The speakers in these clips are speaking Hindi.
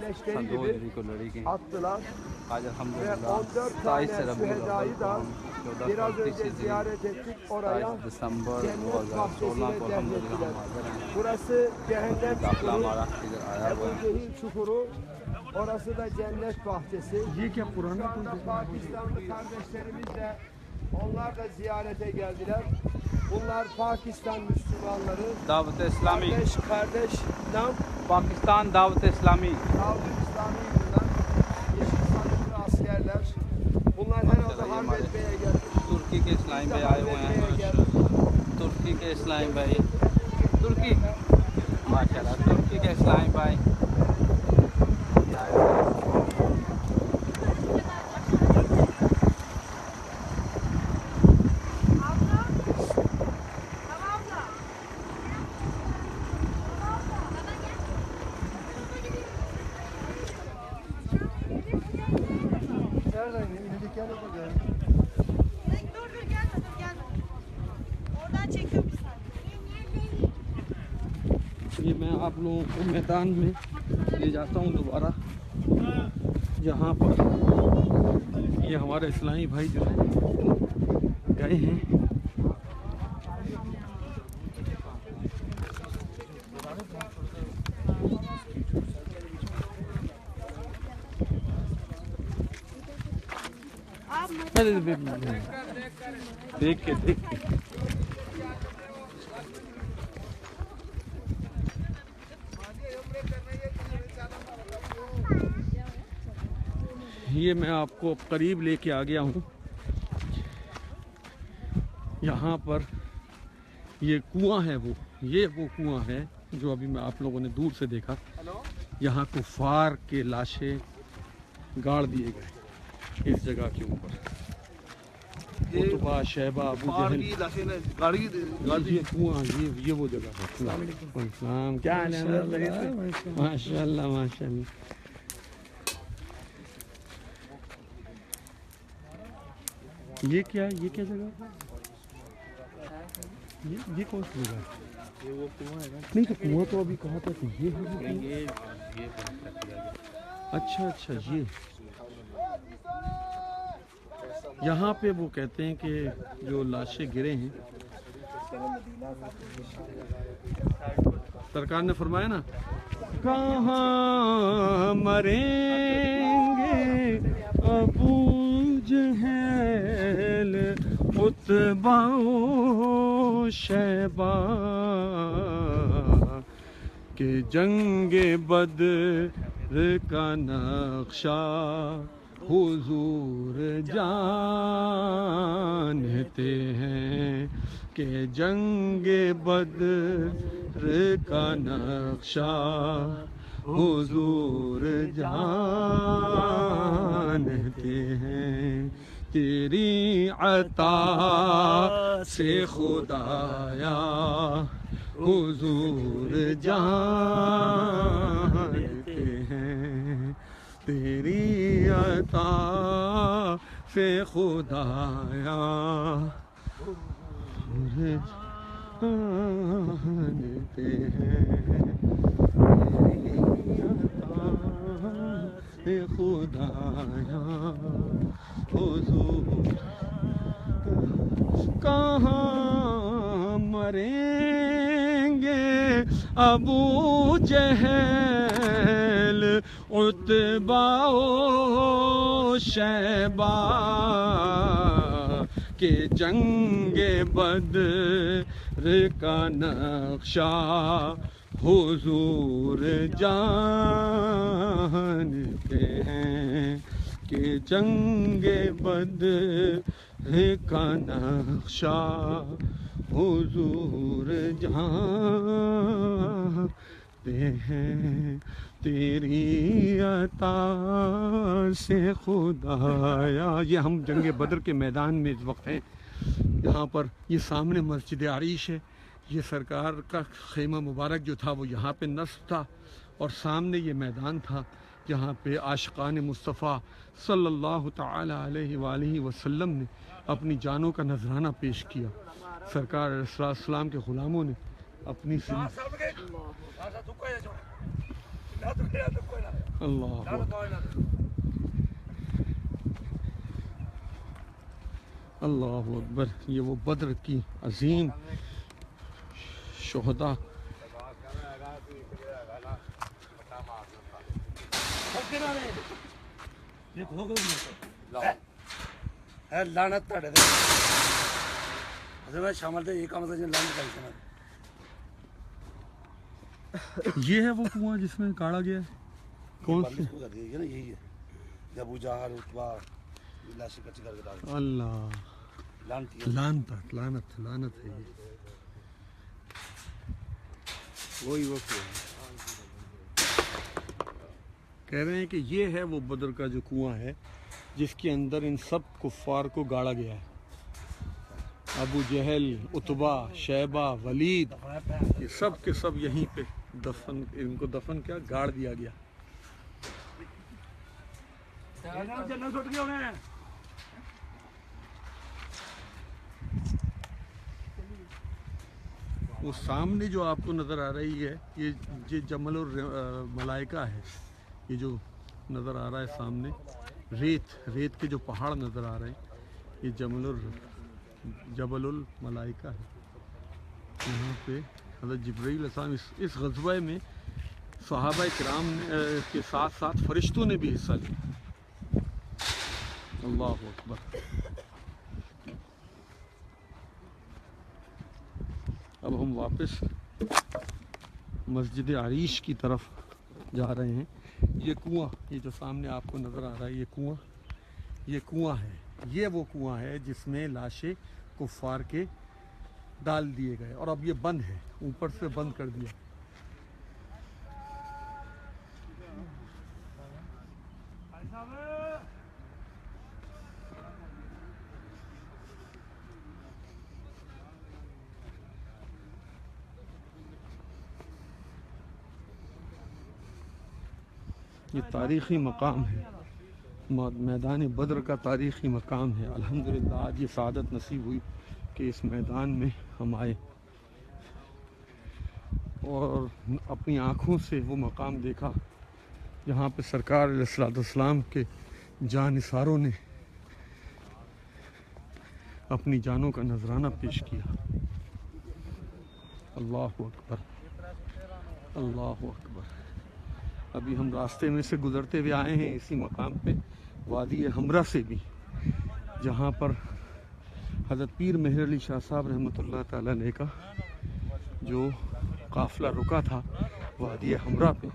leşleri gibi attılar ve 14 tane 27 şühedayı da biraz önce ziyaret ettik. Oraya cennet bahçesine defnettiler. Burası cehennem çukuru, Ebu Cehil çukuru. Orası da cennet bahçesi. Şu anda Pakistanlı kardeşlerimiz de onlar da ziyarete geldiler. Bunlar Pakistan Müslümanları. Davet İslami. Kardeş nam. Pakistan Davet İslami. Davet İslami bunlar. Yeşil sarıklı askerler. Bunlar herhalde harp etmeye gelmiş. तुर्की के इस्लामी भाई आए हुए हैं। तुर्की के इस्लामी भाई, तुर्की माशाल्लाह, तुर्की के इस्लामी भाई। ये मैं आप लोगों को मैदान में ले जाता हूँ दोबारा, जहाँ पर ये हमारे इस्लामी भाई जो है गए हैं। देख के ये मैं आपको करीब लेके आ गया हूँ। यहाँ पर ये कुआं है, वो कुआं है जो अभी मैं आप लोगों ने दूर से देखा। यहाँ कुफार के लाशें गाड़ दिए गए इस जगह के ऊपर। उतबा, शैबा, अबू जहल ये कुआं, ये वो जगह है। सलाम, क्या हाल है? माशाल्लाह माशाल्लाह। ये क्या है? ये क्या जगह है? ये कौन सी जगह है? ये वो कुआं है ना? नहीं तो कुआं तो अभी कहा था कि ये है ये अच्छा ये यहाँ पे वो कहते हैं कि जो लाशें गिरे हैं, सरकार ने फरमाया ना, कहाँ मरेंगे अबू जहल उतबा शैबा के जंगे बद्र का नक्शा हुजूर जानते हैं कि जंगे बद्र का नक्शा हुजूर जानते हैं। तेरी अता से खुदाया हुजूर जानते हैं। तेरी अता से खुदाया जानते हैं। तेरी अता से खुदाया हुजूर कहाँ मरेंगे अबू जहल उतबा शैबा के जंगे बद्र का नक्शा हुजूर जानते हैं कि जंगे बद्र का नक्शा हुजूर जानते हैं। तेरी अता से खुदाया। ये हम जंगे बद्र के मैदान में इस वक्त हैं। यहाँ पर ये सामने मस्जिद आरिश है। ये सरकार का खेमा मुबारक जो था वो यहाँ पे नस्ब था, और सामने ये मैदान था जहाँ पे आशिकान मुस्तफ़ा सल्लल्लाहु ताला अलैहि वसल्लम ने अपनी जानों का नजराना पेश किया। सरकार अलैहिस्सलाम के ग़ुलामों ने अपनी अल्लाह अल्लाह अकबर। ये वो बद्र की अजीम शोहदा लानत ਤੁਹਾਡੇ ਤੇ ਅਸਲ ਵਿੱਚ ਸ਼ਾਮਲ ਤੇ ਇਹ ਕੰਮ ਤਾਂ ਲਾਨਤ ਕਰਦੇ ਨੇ। ये है वो कुआं जिसमें गाड़ा गया है? कौन सी? कर दी है ना, यही है जब अबू जहल उतबा लाशें कच्ची करके डाल अल्लाह लानत लानत लानत लानत है ये। वही वो कुआं कह रहे हैं कि ये है वो बद्र का जो कुआं है जिसके अंदर इन सब कुफ्फार को गाड़ा गया है। अबू जहल, उतबा, शैबा, वलीद, ये सब के सब यहीं पे दफन, इनको दफन क्या गाड़ दिया गया। वो सामने जो आपको नज़र आ रही है ये जमल और मलाइका है। ये जो नज़र आ रहा है सामने रेत के जो पहाड़ नज़र आ रहे हैं ये जबलुल मलाइका है। यहाँ पे हज़रत जिब्रील अलैहिस्सलाम इस ग़ज़वा में सहाबा किराम के साथ साथ फरिश्तों ने भी हिस्सा लिया। अल्लाहु अकबर। अब हम वापस मस्जिद आरीश की तरफ जा रहे हैं। ये कुआं, ये जो सामने आपको नज़र आ रहा है ये कुआं है। ये वो कुआं है जिसमें लाशें कुफ्फार के डाल दिए गए और अब ये बंद है, ऊपर से बंद कर दिया। ये तारीख़ी मकाम है, मैदान बद्र का तारीख़ी मकाम है। अल्हम्दुलिल्लाह आज ये सआदत नसीब हुई कि इस मैदान में हम आए और अपनी आँखों से वो मकाम देखा जहाँ पे सरकार अलैहिस्सलाम के जानिसारों ने अपनी जानों का नजराना पेश किया। अल्लाहु अकबर, अल्लाहु अकबर। अभी हम रास्ते में से गुज़रते हुए आए हैं इसी मकाम पे, वादी हमरा से भी, जहाँ पर हज़रत पीर मेहर अली शाह साहब रहमतुल्लाह ताला अलैह का जो काफ़िला रुका था वादी हमरा पे,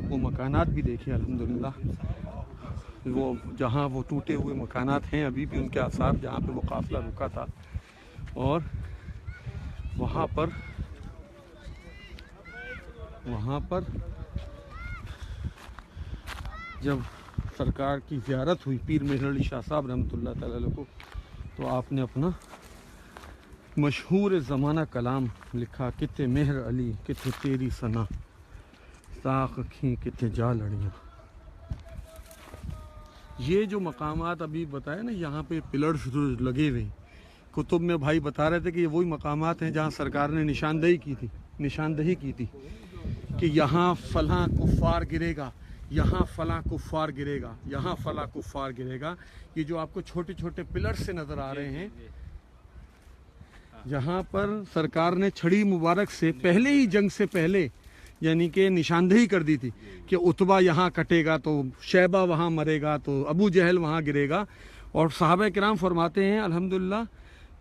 वो मकानात भी देखे अल्हम्दुलिल्लाह। वो जहाँ वो टूटे हुए मकानात हैं अभी भी उनके आसार, जहाँ पे वो काफ़िला रुका था। और वहाँ पर जब सरकार की ज़ियारत हुई पीर मेहर अली शाह साहब रहमतुल्लाह ताला अलैह को, तो आपने अपना मशहूर ज़माना कलाम लिखा, किते मेहर अली किते तेरी सना, साख अखी किते जा लड़ियाँ। ये जो मकामात अभी बताए ना, यहाँ पे पिलर्स जो लगे हुए, कुतुब में भाई बता रहे थे कि ये वही मकामात हैं जहाँ सरकार ने निशानदही की थी कि यहाँ फ़लाँ कुफ़ार गिरेगा, यहाँ फ़लाँ कुफ़ार गिरेगा, यहाँ फ़लाँ कुफ़ार गिरेगा। ये जो आपको छोटे छोटे पिलर्स से नज़र आ रहे हैं, जहाँ पर सरकार ने छड़ी मुबारक से पहले ही जंग से पहले यानी कि निशानदेही कर दी थी कि उतबा यहाँ कटेगा तो शैबा वहाँ मरेगा तो अबू जहल वहाँ गिरेगा। और सहाबा किराम फरमाते हैं अल्हम्दुलिल्लाह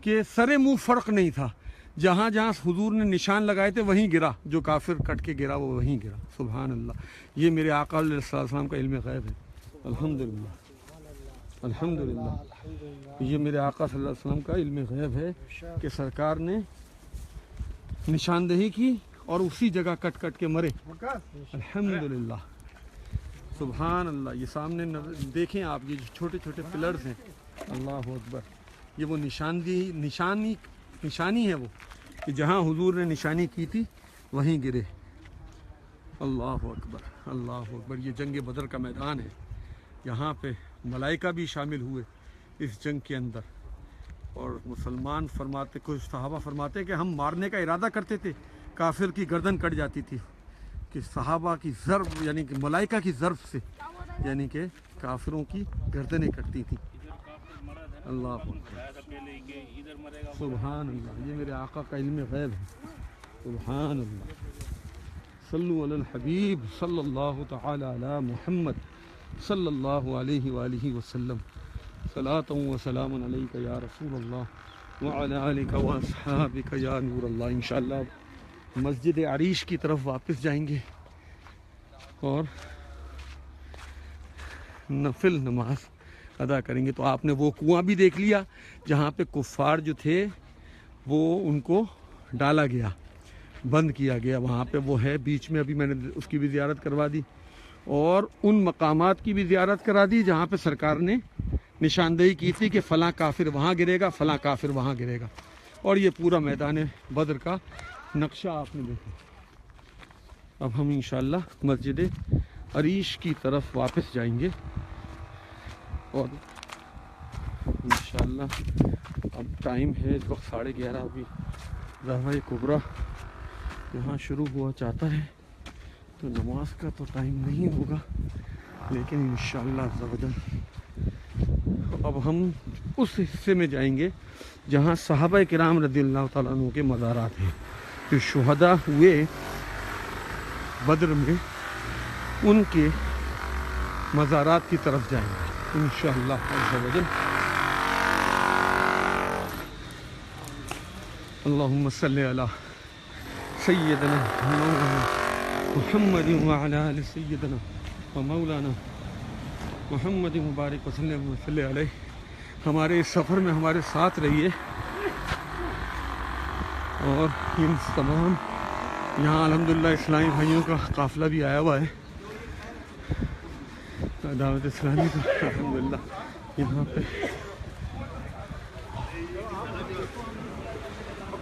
कि सरे मुँह फ़र्क नहीं था, जहाँ जहाँ हुजूर ने निशान लगाए थे वहीं गिरा, जो काफिर कट के गिरा वो वहीं गिरा। सुभान अल्लाह। ये मेरे आका अलैहि सल्लम का इल्म गैब है। अल्हम्दुलिल्लाह, अल्हम्दुलिल्लाह। ये मेरे आका सल्लल्लाहु अलैहि वसल्लम का इल्म गैब है कि सरकार ने निशानदेही की और उसी जगह कट कट के मरे। अल्हम्दुलिल्लाह, सुभान अल्लाह। ये सामने देखें आप, ये छोटे छोटे पिलर्स हैं, अल्लाह अकबर। ये वो निशानी है वो कि जहाँ हुजूर ने निशानी की थी वहीं गिरे। अल्लाह अकबर, अल्लाह अकबर। ये जंग बदर का मैदान है, यहाँ पे मलाइका भी शामिल हुए इस जंग के अंदर। और मुसलमान फरमाते, कुछ सहाबा फरमाते कि हम मारने का इरादा करते थे, काफिर की गर्दन कट जाती थी, कि सहाबा की ज़र्ब यानी कि मलाइका की ज़र्ब से यानी कि काफिरों की गर्दनें कटती थी। अल्लाह सुभान अल्लाह, ये मेरे आका का इल्म गैब है। सुभान अल्लाह, सल्लु अलल हबीब सल्लल्लाहु तआला अला मुहम्मद सल्लल्लाहु अलैहि वालिहि वसल्लम, सलातु व सलामुन अलैका या रसूल अल्लाह व अला आलिका व अस्हाबिका या नूर अल्लाह। इंशाअल्लाह मस्जिद अरीश की तरफ वापस जाएंगे और नफिल नमाज अदा करेंगे। तो आपने वो कुआं भी देख लिया जहाँ पे कुफ़ार जो थे वो उनको डाला गया, बंद किया गया, वहाँ पे वो है बीच में। अभी मैंने उसकी भी ज़ियारत करवा दी और उन मकामात की भी ज़ियारत करा दी जहाँ पे सरकार ने निशानदेही की थी कि फ़लाँ काफिर वहाँ गिरेगा, फ़लाँ काफिर वहाँ गिरेगा। और ये पूरा मैदान बद्र का नक्शा आपने देखा। अब हम इंशाअल्लाह मस्जिद अरीश की तरफ वापस जाएंगे और इंशाअल्लाह अब टाइम है इस वक्त 11:30। अभी ज़हरा कुबरा यहाँ शुरू हुआ चाहता है तो नमाज का तो टाइम नहीं होगा, लेकिन इंशाअल्लाह ज़वजल अब हम उस हिस्से में जाएंगे जहाँ सहाबा किराम रज़ियल्लाहु तआला अन्हु के मज़ारात हैं, जो शुहदा हुए बद्र में, उनके मज़ारात की तरफ जाएंगे इंशाअल्लाह अज़्ज़वजल। अल्लाहुम्मा सल्लि अला सय्यदना मौलाना मुहम्मद व अला आलि सय्यदना व मौलाना मुहम्मद मुबारक वसल्लम अलैहि। हमारे इस सफ़र में हमारे साथ रहिए और इन तमाम यहाँ अल्हम्दुलिल्लाह इस्लामी भाइयों का काफ़िला भी आया हुआ है, दावत इस्लामी का अल्हम्दुलिल्लाह यहाँ पे।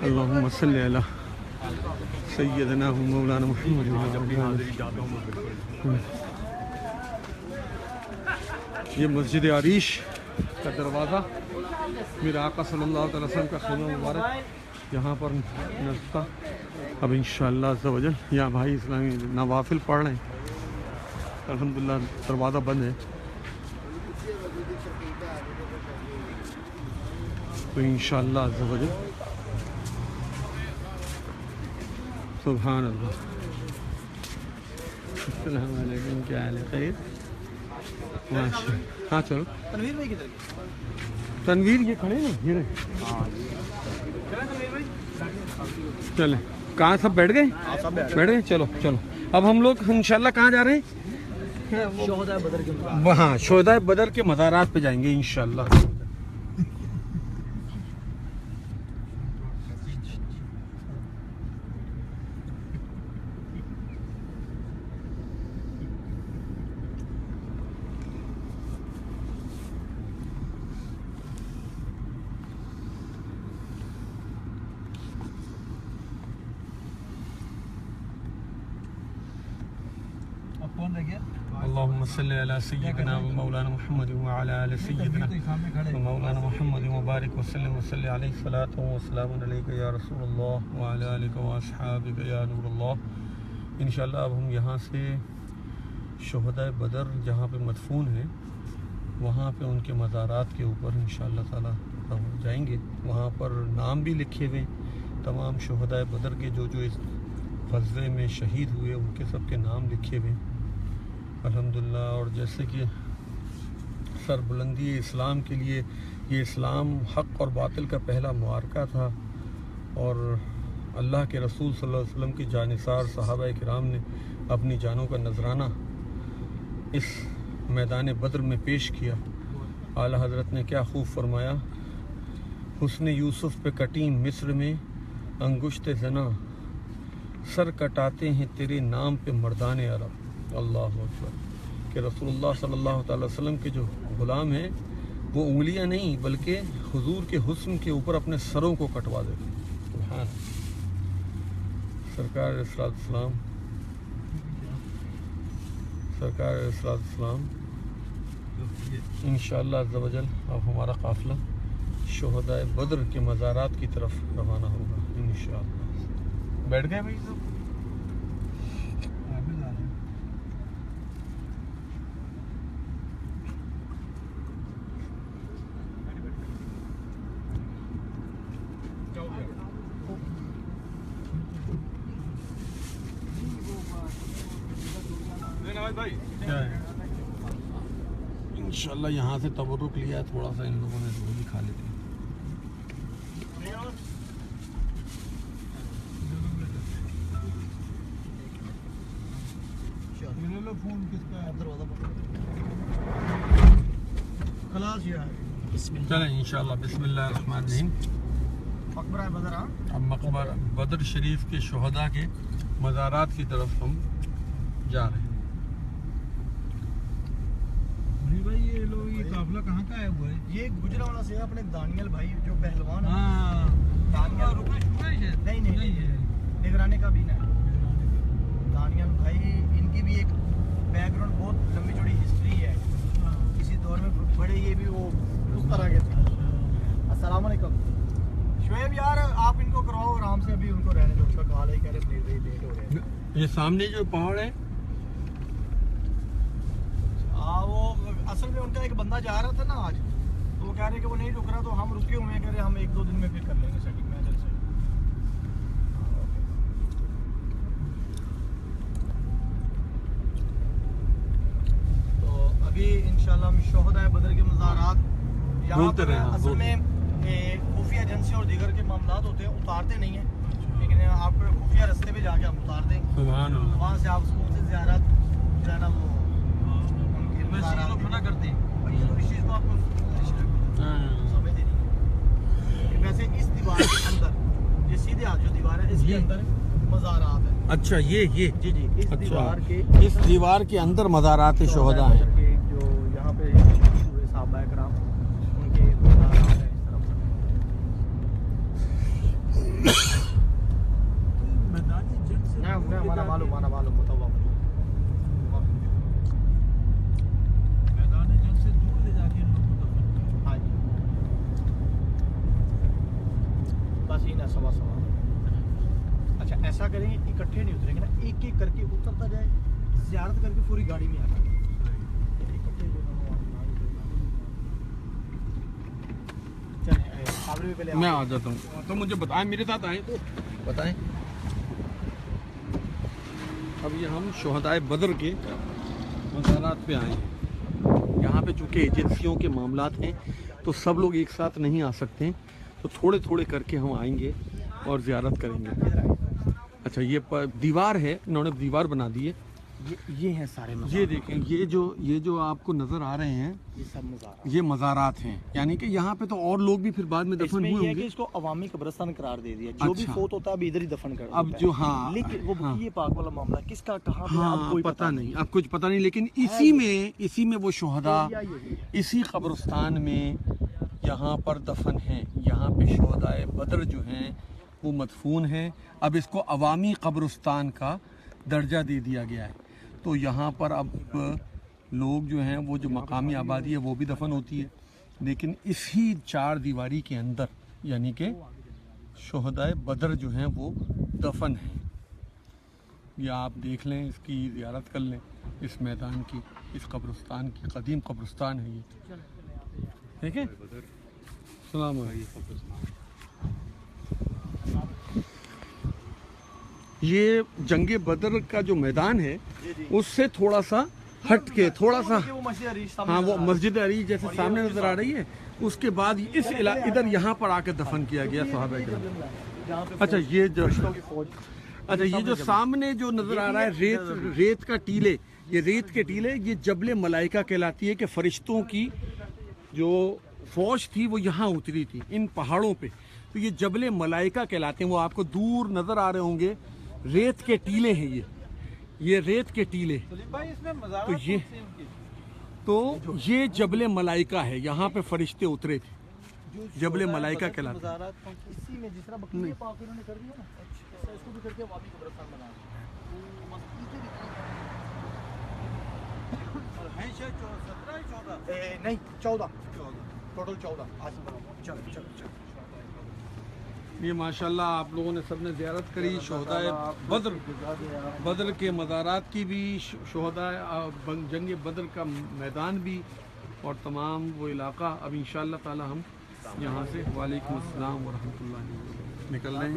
अल्लाहुम्मा सल्लि अला सय्यदना व मौलाना मुहम्मद। ये मस्जिद अरीश का दरवाज़ा मेरे आका सल्लल्लाहु अलैहि वसल्लम का ख़ैमा मुबारक यहाँ पर नज़र था। अब इंशाअल्लाह अज़्ज़ वजल यहाँ भाई इस्लामी नवाफिल पढ़ रहे हैं। अल्हम्दुलिल्लाह दरवाज़ा बंद है तो इंशाअल्लाह अज़्ज़ वजल सुभान अल्लाह। अस्सलाम वालेकुम, क्या हाल है? खैर? माशा। हाँ चलो। तनवीर भाई किधर? तनवीर ये खड़े ना, ये रहे। चले, कहाँ सब बैठ गए? बैठ गए, चलो चलो। अब हम लोग इंशाल्लाह कहाँ जा रहे हैं? शोहदा बदर के, हाँ शोहदा बदर के मज़ारात पे जाएंगे इंशाल्लाह। अल्लाहुम्मा सल्लि अला सय्यिदिना व मौलाना मुहम्मद व अला आलि सय्यिदिना व मौलाना मुहम्मद व बारिक व सल्लिम व सल्लि अलैहि सलातु व सलामुन अलैका या रसूलल्लाह व अला आलिका व अस्हाबिका या नूरल्लाह। इंशाअल्लाह अब हम यहाँ से शुहदा बदर जहाँ पे मदफून है वहाँ पे उनके मज़ारात के ऊपर इंशाअल्लाह ताला जाएंगे। वहाँ पर नाम भी लिखे हुए तमाम शुहदा बदर के जो जो इस ग़ज़वे में शहीद हुए उनके सब के नाम लिखे हुए अल्हम्दुलिल्लाह। और जैसे कि सरबुलंदी इस्लाम के लिए ये इस्लाम हक़ और बातिल का पहला मुआरका था और अल्लाह के रसूल सल्लल्लाहु अलैहि वसल्लम की जानिसार सहाबा किराम ने अपनी जानों का नजराना इस मैदान बद्र में पेश किया। आला हज़रत ने क्या खूब फरमाया, हुस्न यूसुफ पे कटी मिस्र में अंगुश्त जना, सर कटाते हैं तेरे नाम पे मर्दान अरब। अल्लाह अकबर। कि रसूलुल्लाह सल्लल्लाहु अलैहि वसल्लम के जो ग़ुलाम हैं वो उंगलियां नहीं बल्कि हुजूर के हुस्न के ऊपर अपने सरों को कटवा देते हैं। सुभान। सरकार अलैहिस्सलाम इंशाअल्लाह अज़्ज़ वजल अब हमारा काफ़िला शुहदा बद्र के मज़ारात की तरफ रवाना होगा इंशाअल्लाह। बैठ गए भाई सब? क्या है इंशाल्लाह यहाँ से तबरुक लिया है थोड़ा सा इन लोगों ने, तो वो भी खा लेते हैं। चलें इंशाल्लाह बिस्मिल्लाहिर्रहमानिर्रहीम। अब मकबरा बदर शरीफ के शुहदा के मज़ारात की तरफ हम जा रहे हैं। भाई ये लोग ये काफिला कहाँ का है हुआ है? ये गुजरावाला से है, अपने दानियल भाई जो पहलवान है। हाँ दानियल नहीं नहीं है, निगराने का भी ना है। दानियल भाई इनकी भी एक बैकग्राउंड बहुत लंबी चौड़ी हिस्ट्री है। किसी दौर में बड़े ये भी वो उस तरह के थे। अस्सलाम वालेकुम शुएब यार, आप इनको कराओ आराम से, अभी उनको रहने दो, उनका कॉल ही कह रहे लेट हो रहे हैं। ये सामने जो पहाड़ है वो असल में उनका एक बंदा जा रहा था ना आज, तो वो कह रहे कि वो नहीं रुक रहा, तो हम रुके हुए हैं, कह रहे हम 1-2 दिन में फिर कर लेंगे सेटिंग में जल्द से। तो अभी इंशाल्लाह हम शुहदा बदर के मज़ारात यहाँ पर असल में खुफिया एजेंसी और दीगर के मामलात होते हैं, उतारते नहीं हैं, लेकिन आप खुफिया रास्ते पे जाके हम उतार दें। सुभान अल्लाह। वहाँ से आप सुकून से ज़ियारत जो है ना वो मना करते हैं। इस चीज़ को आपको समझ नहीं है। वैसे इस दीवार के अंदर ये सीधे हाथ जो दीवार है इसके अंदर मज़ारात है। अच्छा ये जी जी इस दीवार के अंदर मज़ारात शुहदा हैं। जो यहाँ पे हुए साहबा कराम उनके मज़ारात हैं इस तरफ। मैदानी जंग से ना माना मालूम मुतवा मैदानी जंग से दूर ले जाके इन लोगों को दफन। हाँ जी बस ही ना सवा। अच्छा ऐसा करेंगे, इकट्ठे नहीं उतरेंगे ना, एक एक करके उतरता जाए, ज़ियारत करके पूरी गाड़ी में आता है। इकट्ठे जो चलिए पहले मैं आ जाता हूँ, तो मुझे बताएं, मेरे साथ आए तो बताएं। अब ये हम शुहदाए बदर के मज़ारात पे आए हैं। यहाँ पे चूँकि एजेंसियों के मामलात हैं तो सब लोग एक साथ नहीं आ सकते हैं, तो थोड़े थोड़े करके हम आएंगे और ज़ियारत करेंगे। अच्छा ये दीवार है, इन्होंने दीवार बना दी है। ये है सारे ये देखें, ये जो आपको नज़र आ रहे हैं ये सब मज़ारात, ये मज़ारात हैं। यानी कि यहाँ पे तो और लोग भी फिर बाद में दफन हुए होंगे। इसको अवामी कब्रिस्तान करार दे दिया, जो भी फौत होता है अब इधर ही दफन कर अब जो हाँ, लेकिन वो ये पाक वाला मामला किसका कहाँ पे हाँ, अब कोई पता नहीं, अब कुछ पता नहीं, लेकिन इसी में वो शुहदा इसी कब्रिस्तान में यहाँ पर दफन हैं। यहाँ पे शुहदाए बदर जो हैं वो मदफून हैं। अब इसको अवामी कब्रिस्तान का दर्जा दे दिया गया है, तो यहाँ पर अब लोग जो हैं वो जो मकामी आबादी है वो भी दफन होती है, लेकिन इसी 4 दीवारी के अंदर यानी कि शुहदाए बदर जो हैं वो दफन हैं। या आप देख लें, इसकी ज़ियारत कर लें, इस मैदान की, इस कब्रिस्तान की, कदीम कब्रिस्तान है ये, ठीक है। सलाम अलैकुम। ये जंगे बदर का जो मैदान है उससे थोड़ा सा हट के, थोड़ा सा हाँ, वो मस्जिद अली जैसे सामने नजर आ रही है, उसके बाद इस इधर यहाँ पर आकर दफन किया गया सहाबा किराम। अच्छा ये जो सामने जो नजर आ रहा है रेत का टीले, ये रेत के टीले, ये जबले मलाइका कहलाती है कि फरिश्तों की जो फौज थी वो यहाँ उतरी थी इन पहाड़ों पे, तो ये जबले मलाइका कहलाते हैं। वो आपको दूर नजर आ रहे होंगे, रेत के टीले हैं ये रेत के टीले। तो ये जबले मलाइका है, यहाँ पे फरिश्ते उतरे थे, जबले मलाइका कहलाते हैं। नहीं 14 टोटल 14। ये माशाल्लाह आप लोगों ने सबने ज़ियारत करी शुहदाए बदर के मज़ारात की भी, शुहदाए जंग बदर का मैदान भी, और तमाम वो इलाका। अब इंशाअल्लाह ताला हम यहाँ से वालेकुम अस्सलाम व रहमतुल्लाह निकल रहे हैं।